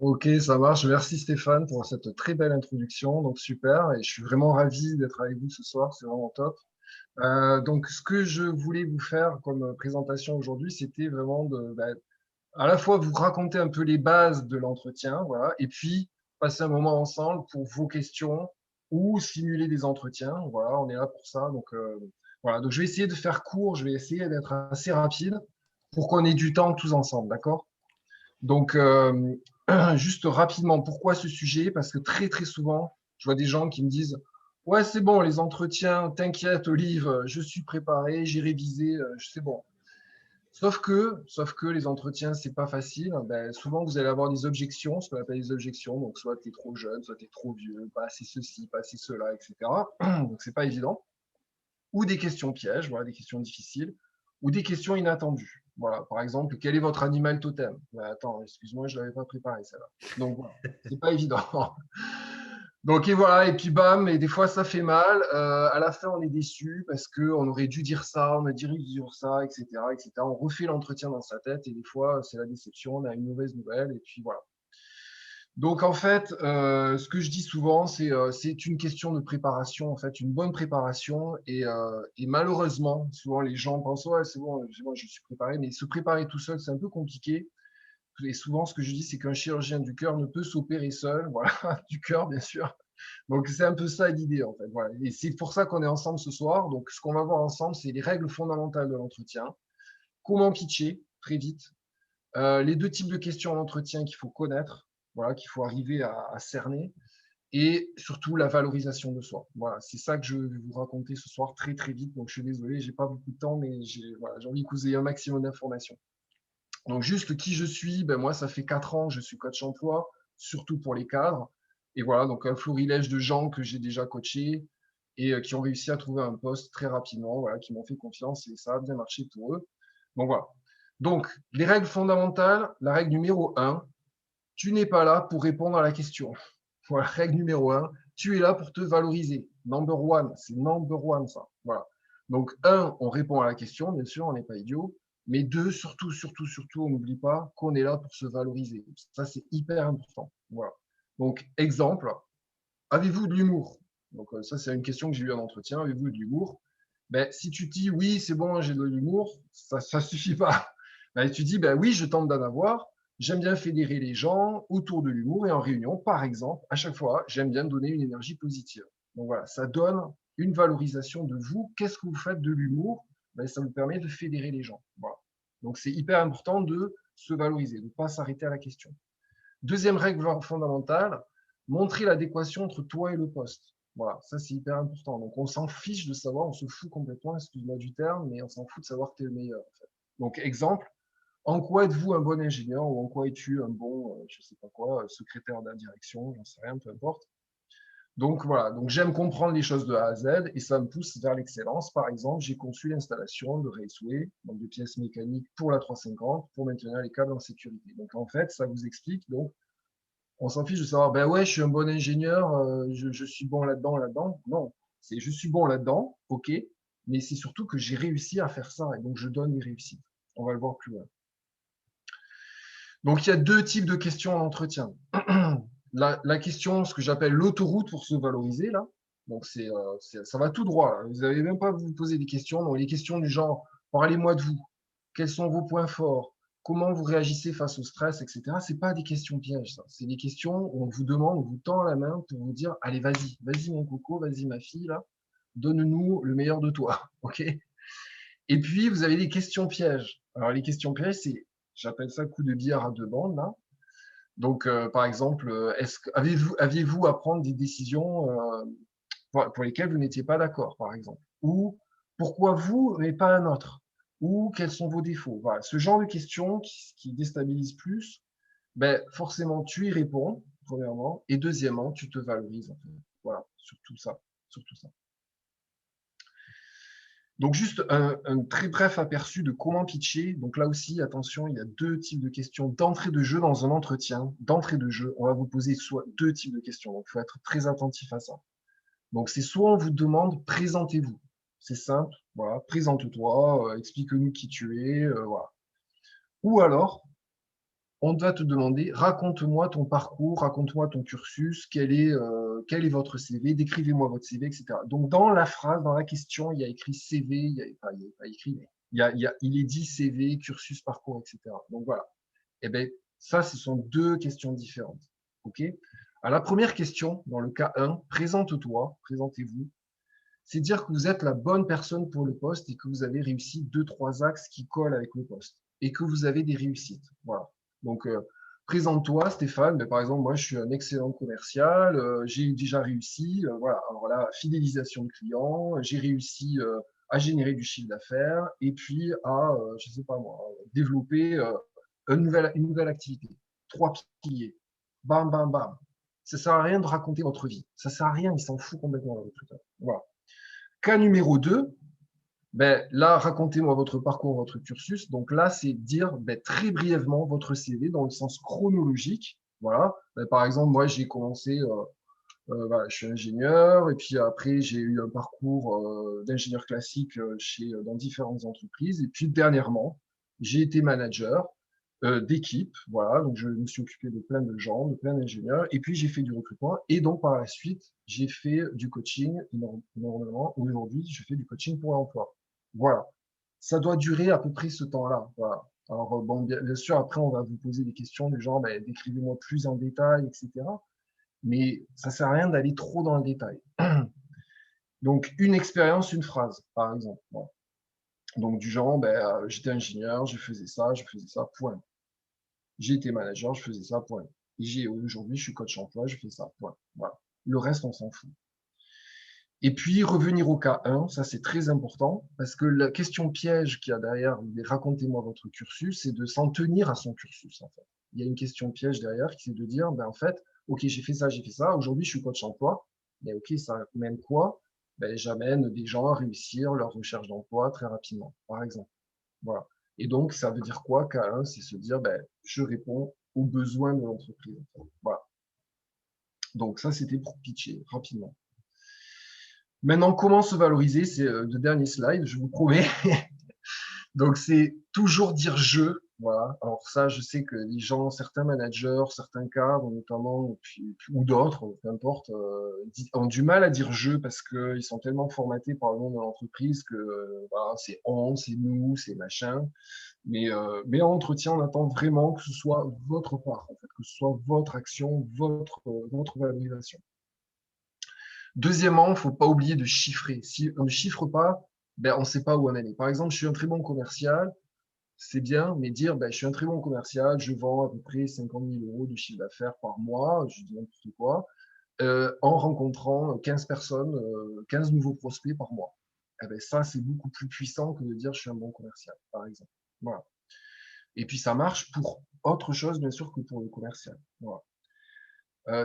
Ok, ça marche. Merci Stéphane pour cette très belle introduction. Donc super, et je suis vraiment ravi d'être avec vous ce soir. C'est vraiment top. Donc ce que je voulais vous faire comme présentation aujourd'hui, c'était vraiment à la fois vous raconter un peu les bases de l'entretien, voilà, et puis passer un moment ensemble pour vos questions ou simuler des entretiens. Voilà, on est là pour ça. Donc voilà. Donc je vais essayer de faire court. Je vais essayer d'être assez rapide pour qu'on ait du temps tous ensemble, d'accord? Donc, juste rapidement, pourquoi ce sujet? Parce que très, très souvent, je vois des gens qui me disent, ouais, c'est bon, les entretiens, t'inquiète, Olive, je suis préparé, j'ai révisé, c'est bon. Sauf que les entretiens, c'est pas facile. Ben, souvent, vous allez avoir des objections, ce qu'on appelle des objections. Donc, soit tu es trop jeune, soit tu es trop vieux, pas assez ceci, pas assez cela, etc. Donc, c'est pas évident. Ou des questions pièges, voilà, des questions difficiles, ou des questions inattendues. Voilà, par exemple, quel est votre animal totem? Ben, attends, excuse-moi, je l'avais pas préparé, celle-là. Donc voilà, c'est pas évident. Donc et voilà, et puis bam, et des fois ça fait mal. À la fin, on est déçu parce que on aurait dû dire ça, on a dû dire ça, etc., etc. On refait l'entretien dans sa tête et des fois c'est la déception, on a une mauvaise nouvelle et puis voilà. Donc en fait, ce que je dis souvent, c'est une question de préparation, en fait, une bonne préparation. Et malheureusement, souvent les gens pensent ouais, c'est bon, je suis préparé, mais se préparer tout seul, c'est un peu compliqué. Et souvent, ce que je dis, c'est qu'un chirurgien du cœur ne peut s'opérer seul, voilà, du cœur bien sûr. Donc c'est un peu ça l'idée en fait. Voilà. Et c'est pour ça qu'on est ensemble ce soir. Donc ce qu'on va voir ensemble, c'est les règles fondamentales de l'entretien, comment pitcher très vite, les deux types de questions en entretien qu'il faut connaître, voilà, qu'il faut arriver à cerner, et surtout la valorisation de soi. Voilà, c'est ça que je vais vous raconter ce soir très très vite. Donc je suis désolé, j'ai pas beaucoup de temps, mais voilà, j'ai envie que vous ayez un maximum d'informations. Donc juste qui je suis, ben moi ça fait 4 ans que je suis coach emploi, surtout pour les cadres. Et voilà, donc un florilège de gens que j'ai déjà coachés et qui ont réussi à trouver un poste très rapidement, voilà, qui m'ont fait confiance et ça a bien marché pour eux. Donc voilà. Donc les règles fondamentales, la règle numéro un, tu n'es pas là pour répondre à la question. Voilà, règle numéro un, tu es là pour te valoriser. Number one, c'est number one ça. Voilà. Donc, un, on répond à la question, bien sûr, on n'est pas idiot. Mais deux, surtout, surtout, surtout, on n'oublie pas qu'on est là pour se valoriser. Ça, c'est hyper important. Voilà. Donc, exemple, avez-vous de l'humour? Donc, ça, c'est une question que j'ai eue en entretien. Avez-vous de l'humour? Ben, si tu dis oui, c'est bon, j'ai de l'humour, ça ne suffit pas. Ben, tu dis ben, oui, je tente d'en avoir. J'aime bien fédérer les gens autour de l'humour et en réunion, par exemple, à chaque fois, j'aime bien donner une énergie positive. Donc voilà, ça donne une valorisation de vous. Qu'est-ce que vous faites de l'humour? Ben, ça vous permet de fédérer les gens. Voilà. Donc c'est hyper important de se valoriser, de ne pas s'arrêter à la question. Deuxième règle fondamentale, montrer l'adéquation entre toi et le poste. Voilà, ça c'est hyper important. Donc on s'en fiche de savoir, on se fout complètement, excuse-moi du terme, mais on s'en fout de savoir que tu es le meilleur. En fait. Donc exemple, en quoi êtes-vous un bon ingénieur ou en quoi es-tu un bon, je sais pas quoi, secrétaire de la direction, j'en sais rien, peu importe. Donc voilà, donc j'aime comprendre les choses de A à Z et ça me pousse vers l'excellence. Par exemple, j'ai conçu l'installation de raceway, donc de pièces mécaniques pour la 350 pour maintenir les câbles en sécurité. Donc en fait, ça vous explique donc on s'en fiche de savoir, ben ouais, je suis un bon ingénieur, je suis bon là-dedans, là-dedans. Non, c'est je suis bon là-dedans, ok, mais c'est surtout que j'ai réussi à faire ça et donc je donne les réussites. On va le voir plus loin. Donc il y a deux types de questions en entretien. La question, ce que j'appelle l'autoroute pour se valoriser, là. Donc ça va tout droit. Là. Vous n'avez même pas à vous poser des questions. Donc les questions du genre, parlez-moi de vous. Quels sont vos points forts? Comment vous réagissez face au stress, etc. C'est pas des questions pièges, ça. C'est des questions où on vous demande, on vous tend la main pour vous dire, allez, vas-y, vas-y mon coco, vas-y ma fille, là, donne-nous le meilleur de toi, ok? Et puis vous avez des questions pièges. Alors les questions pièges, c'est, j'appelle ça coup de billard à deux bandes, là. Donc par exemple, aviez-vous à prendre des décisions pour lesquelles vous n'étiez pas d'accord, par exemple? Ou pourquoi vous, mais pas un autre? Ou quels sont vos défauts? Voilà, ce genre de questions qui déstabilisent plus, ben, forcément, tu y réponds, premièrement, et deuxièmement, tu te valorises, en fait. Voilà, sur tout ça, sur tout ça. Donc, juste un très bref aperçu de comment pitcher. Donc là aussi, attention, il y a deux types de questions d'entrée de jeu dans un entretien. D'entrée de jeu, on va vous poser soit deux types de questions. Donc, il faut être très attentif à ça. Donc, c'est soit on vous demande présentez-vous. C'est simple, voilà, présente-toi, explique-nous qui tu es, voilà. Ou alors, on va te demander, raconte-moi ton parcours, raconte-moi ton cursus, quel est votre CV, décrivez-moi votre CV, etc. Donc, dans la phrase, dans la question, il y a écrit CV, il y a pas écrit, mais il est dit CV, cursus, parcours, etc. Donc, voilà. Eh bien, ça, ce sont deux questions différentes. OK? À la première question, dans le cas 1, présente-toi, présentez-vous. C'est dire que vous êtes la bonne personne pour le poste et que vous avez réussi deux, trois axes qui collent avec le poste et que vous avez des réussites. Voilà. Donc, présente-toi, Stéphane. Mais par exemple, moi, je suis un excellent commercial. J'ai déjà réussi. Voilà. Alors là, fidélisation de clients. J'ai réussi à générer du chiffre d'affaires et puis à, je sais pas moi, développer une nouvelle activité. Trois piliers. Bam, bam, bam. Ça sert à rien de raconter votre vie. Ça sert à rien. Il s'en fout complètement le recruteur. Voilà. Cas numéro 2, ben, là, racontez-moi votre parcours, votre cursus. Donc là, c'est dire ben, très brièvement votre CV dans le sens chronologique. Voilà. Ben, par exemple, moi, j'ai commencé, voilà, je suis ingénieur, et puis après, j'ai eu un parcours d'ingénieur classique dans différentes entreprises. Et puis dernièrement, j'ai été manager d'équipe. Voilà, donc je me suis occupé de plein de gens, de plein d'ingénieurs. Et puis, j'ai fait du recrutement. Et donc, par la suite, j'ai fait du coaching. Normalement, aujourd'hui, je fais du coaching pour l'emploi. Voilà. Ça doit durer à peu près ce temps-là. Voilà. Alors, bon, bien sûr, après, on va vous poser des questions du genre, ben, décrivez-moi plus en détail, etc. Mais ça sert à rien d'aller trop dans le détail. Donc, une expérience, une phrase, par exemple. Voilà. Donc, du genre, ben, j'étais ingénieur, je faisais ça, point. J'ai été manager, je faisais ça, point. Et aujourd'hui, je suis coach emploi, je fais ça, point. Voilà. Le reste, on s'en fout. Et puis, revenir au cas 1, ça c'est très important, parce que la question piège qu'il y a derrière, racontez-moi votre cursus, c'est de s'en tenir à son cursus, en fait. Il y a une question piège derrière qui est de dire, ben, en fait, ok, j'ai fait ça, aujourd'hui je suis coach emploi, mais ok, ça mène quoi? Ben, j'amène des gens à réussir leur recherche d'emploi très rapidement, par exemple. Voilà. Et donc, ça veut dire quoi, cas 1? C'est se dire, ben, je réponds aux besoins de l'entreprise. En fait. Voilà. Donc, ça, c'était pour pitcher rapidement. Maintenant, comment se valoriser? C'est le dernier slide, je vous promets. Donc, c'est toujours dire je. Voilà. Alors ça, je sais que les gens, certains managers, certains cadres notamment, ou d'autres, peu importe, ont du mal à dire je parce qu'ils sont tellement formatés par le monde de l'entreprise que voilà, c'est on, c'est nous, c'est machin. Mais en entretien, on attend vraiment que ce soit votre part, en fait, que ce soit votre action, votre valorisation. Deuxièmement, il ne faut pas oublier de chiffrer. Si on ne chiffre pas, ben, on ne sait pas où on en est. Par exemple, je suis un très bon commercial, c'est bien, mais dire ben, je suis un très bon commercial, je vends à peu près 50 000 euros de chiffre d'affaires par mois, je dis n'importe quoi, en rencontrant 15 personnes, 15 nouveaux prospects par mois. Eh ben, ça, c'est beaucoup plus puissant que de dire je suis un bon commercial, par exemple. Voilà. Et puis ça marche pour autre chose, bien sûr, que pour le commercial. Voilà.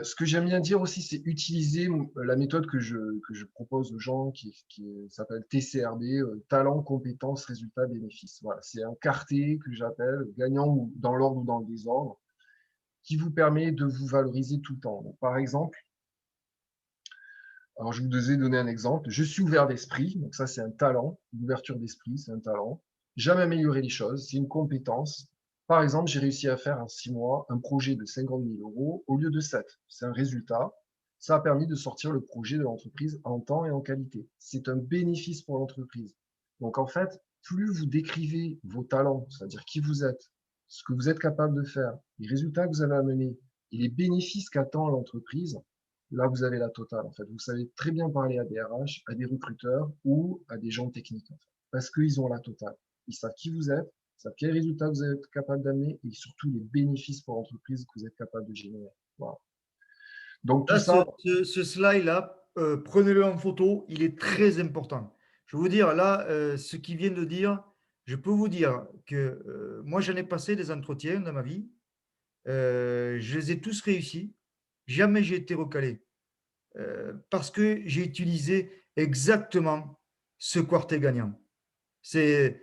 Ce que j'aime bien dire aussi, c'est utiliser la méthode que je propose aux gens qui s'appelle TCRB, talent, compétences, résultats, bénéfices. Voilà, c'est un quartet que j'appelle gagnant ou dans l'ordre ou dans le désordre, qui vous permet de vous valoriser tout le temps. Donc, par exemple, alors je vous ai donné un exemple, je suis ouvert d'esprit, donc ça c'est un talent, l'ouverture d'esprit, c'est un talent. J'aime améliorer les choses, c'est une compétence. Par exemple, j'ai réussi à faire en 6 mois un projet de 50 000 euros au lieu de 7. C'est un résultat. Ça a permis de sortir le projet de l'entreprise en temps et en qualité. C'est un bénéfice pour l'entreprise. Donc en fait, plus vous décrivez vos talents, c'est-à-dire qui vous êtes, ce que vous êtes capable de faire, les résultats que vous avez amenés et les bénéfices qu'attend l'entreprise, là, vous avez la totale. En fait, vous savez très bien parler à des RH, à des recruteurs ou à des gens techniques, en fait, parce qu'ils ont la totale. Ils savent qui vous êtes, ils savent quels résultats vous êtes capable d'amener et surtout les bénéfices pour l'entreprise que vous êtes capable de générer. Voilà. Donc tout Là, ça, ce slide-là, prenez-le en photo, il est très important. Je vais vous dire, là, ce qu'il vient de dire, je peux vous dire que moi, j'en ai passé des entretiens dans ma vie. Je les ai tous réussis. Jamais j'ai été recalé. Parce que j'ai utilisé exactement ce quartet gagnant. C'est,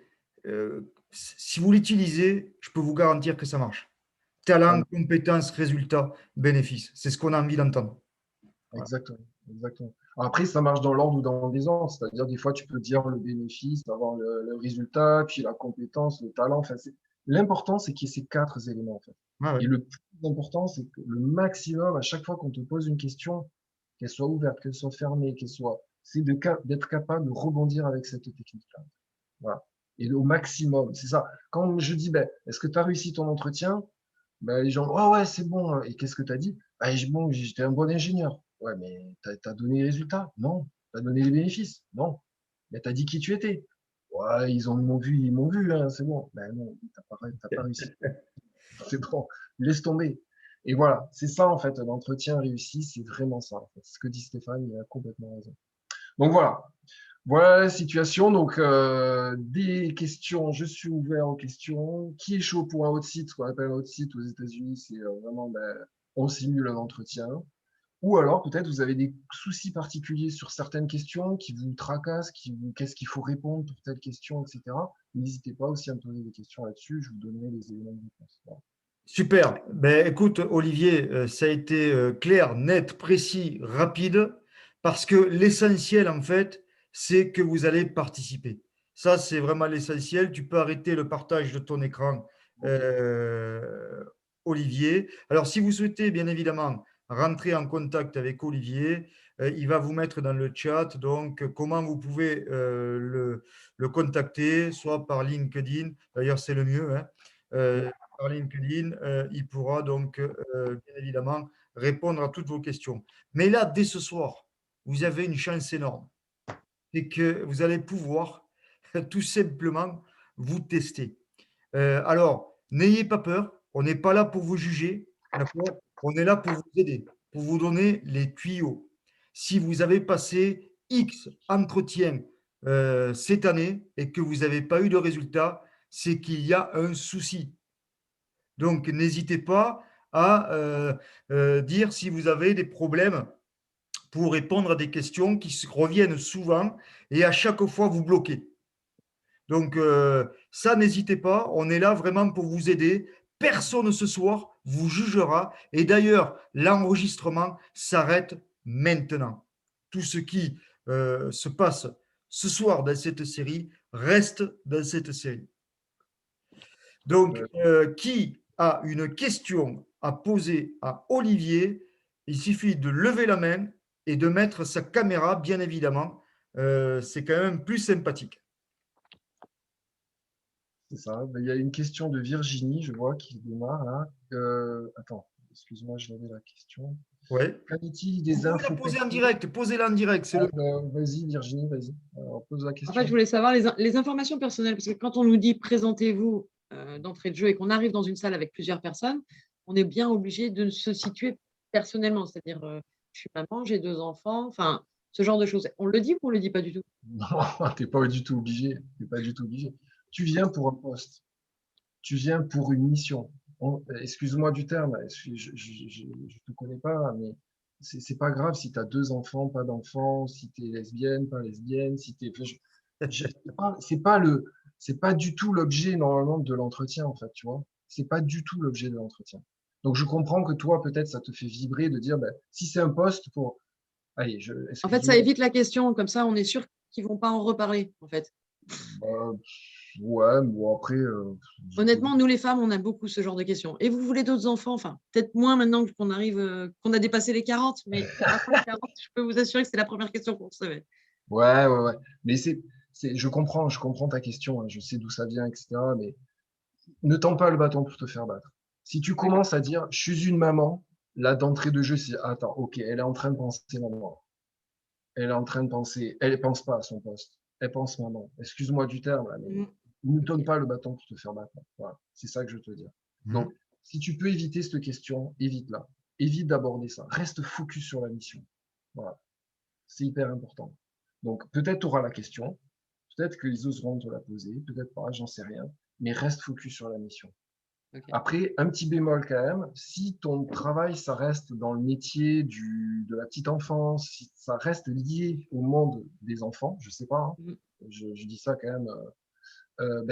si vous l'utilisez, je peux vous garantir que ça marche. ah Talent, non, compétence, résultat, bénéfice. C'est ce qu'on a envie d'entendre. Voilà. exactement, exactement. Après, ça marche dans l'ordre ou dans le désordre, c'est-à-dire des fois tu peux dire le bénéfice, avoir le résultat, puis la compétence, le talent. Enfin, l'important, c'est qu'il y ait ces quatre éléments en fait. Ah ouais. Et le plus important, c'est que le maximum, à chaque fois qu'on te pose une question, qu'elle soit ouverte, qu'elle soit fermée, c'est d'être capable de rebondir avec cette technique-là. Voilà. Et au maximum, c'est ça. Quand je dis, ben, est-ce que tu as réussi ton entretien? Ben, les gens, ouais, ouais, c'est bon. Et qu'est-ce que tu as dit? Ben, bon, j'étais un bon ingénieur. Ouais, mais tu as donné les résultats? Non. Tu as donné les bénéfices? Non. Mais tu as dit qui tu étais? Ouais, ils m'ont vu, hein, c'est bon. Ben non, t'as pas réussi. C'est bon, laisse tomber. Et voilà, c'est ça en fait, l'entretien réussi, c'est vraiment ça. En fait. Ce que dit Stéphane, il a complètement raison. Donc voilà, voilà la situation. Donc des questions, je suis ouvert aux questions. Qui est chaud pour un hot site? Ce qu'on appelle un hot site aux États-Unis, c'est vraiment, ben, on simule un entretien. Ou alors peut-être vous avez des soucis particuliers sur certaines questions qui vous tracassent, qu'est-ce qu'il faut répondre pour telle question, etc. N'hésitez pas aussi à me poser des questions là-dessus, je vous donnerai les éléments de réponse. Voilà. Super. Ben, écoute, Olivier, ça a été clair, net, précis, rapide, parce que l'essentiel, en fait, c'est que vous allez participer. Ça, c'est vraiment l'essentiel. Tu peux arrêter le partage de ton écran, Ok. euh, Olivier. Alors, si vous souhaitez, bien évidemment, rentrer en contact avec Olivier, il va vous mettre dans le chat, donc, comment vous pouvez le contacter, soit par LinkedIn, d'ailleurs, c'est le mieux, hein, par LinkedIn, il pourra donc bien évidemment répondre à toutes vos questions. Mais là, dès ce soir, vous avez une chance énorme. C'est que vous allez pouvoir tout simplement vous tester. Alors, n'ayez pas peur. On n'est pas là pour vous juger. D'accord? On est là pour vous aider, pour vous donner les tuyaux. Si vous avez passé X entretiens cette année et que vous n'avez pas eu de résultat, c'est qu'il y a un souci. Donc, n'hésitez pas à dire si vous avez des problèmes pour répondre à des questions qui reviennent souvent et à chaque fois vous bloquez. Donc, ça, n'hésitez pas. On est là vraiment pour vous aider. Personne ce soir vous jugera. Et d'ailleurs, l'enregistrement s'arrête maintenant. Tout ce qui se passe ce soir dans cette série reste dans cette série. Donc, Euh, qui a une question à poser à Olivier, il suffit de lever la main et de mettre sa caméra, bien évidemment. C'est quand même plus sympathique. C'est ça. Ben, il y a une question de Virginie, je vois, qui démarre là. Attends, excuse-moi, je l'avais la question. Oui. Qu'en Vous des pouvez la infos poser en perso? direct. Posez-la en direct. C'est Ah, le... ben, vas-y, Virginie, vas-y. Alors, pose la En fait, je question. voulais savoir les informations personnelles, parce que quand on nous dit présentez-vous d'entrée de jeu et qu'on arrive dans une salle avec plusieurs personnes, on est bien obligé de se situer personnellement, c'est-à-dire je suis maman, j'ai 2 enfants, enfin, ce genre de choses. On le dit ou on ne le dit pas du tout? Non, t'es pas du tout obligé. T'es pas du tout obligé. Tu viens pour un poste. Tu viens pour une mission. Excuse-moi du terme, je te connais pas, mais c'est pas grave si tu as 2 enfants, pas d'enfants, si tu es lesbienne, pas lesbienne, si tu es. C'est pas du tout l'objet normalement de l'entretien, en fait, tu vois. C'est pas du tout l'objet de l'entretien. Donc je comprends que toi, peut-être, ça te fait vibrer de dire, ben, si c'est un poste pour. Allez, En fait, ça excuse-moi. évite la question, comme ça, on est sûr qu'ils ne vont pas en reparler, en fait. Bah, ouais, bon après, je te dis. Honnêtement, nous les femmes, on a beaucoup ce genre de questions. Et vous voulez d'autres enfants? Enfin, peut-être moins maintenant qu'on arrive, qu'on a dépassé les 40, mais avant les 40, je peux vous assurer que c'est la première question qu'on recevait. Ouais, ouais, ouais. Mais je comprends ta question, hein, je sais d'où ça vient, etc. Mais ne tends pas le bâton pour te faire battre. Si tu D'accord. commences à dire, je suis une maman, là, d'entrée de jeu, c'est, attends, ok, elle est en train de penser maman. Elle est en train de penser, elle ne pense pas à son poste. Elle pense maman. Excuse-moi du terme, là, mais Mm. ne donne Ok. pas le bâton pour te faire battre. Voilà, c'est ça que je veux te dire. Mhm. Donc, si tu peux éviter cette question, évite-la. Évite d'aborder ça. Reste focus sur la mission. Voilà, c'est hyper important. Donc, peut-être tu auras la question, peut-être qu'ils oseront te la poser, peut-être pas, j'en sais rien, mais reste focus sur la mission. Ok. Après, un petit bémol quand même, si ton travail, ça reste dans le métier de la petite enfance, si ça reste lié au monde des enfants, je sais pas, hein, Mm. je dis ça quand même,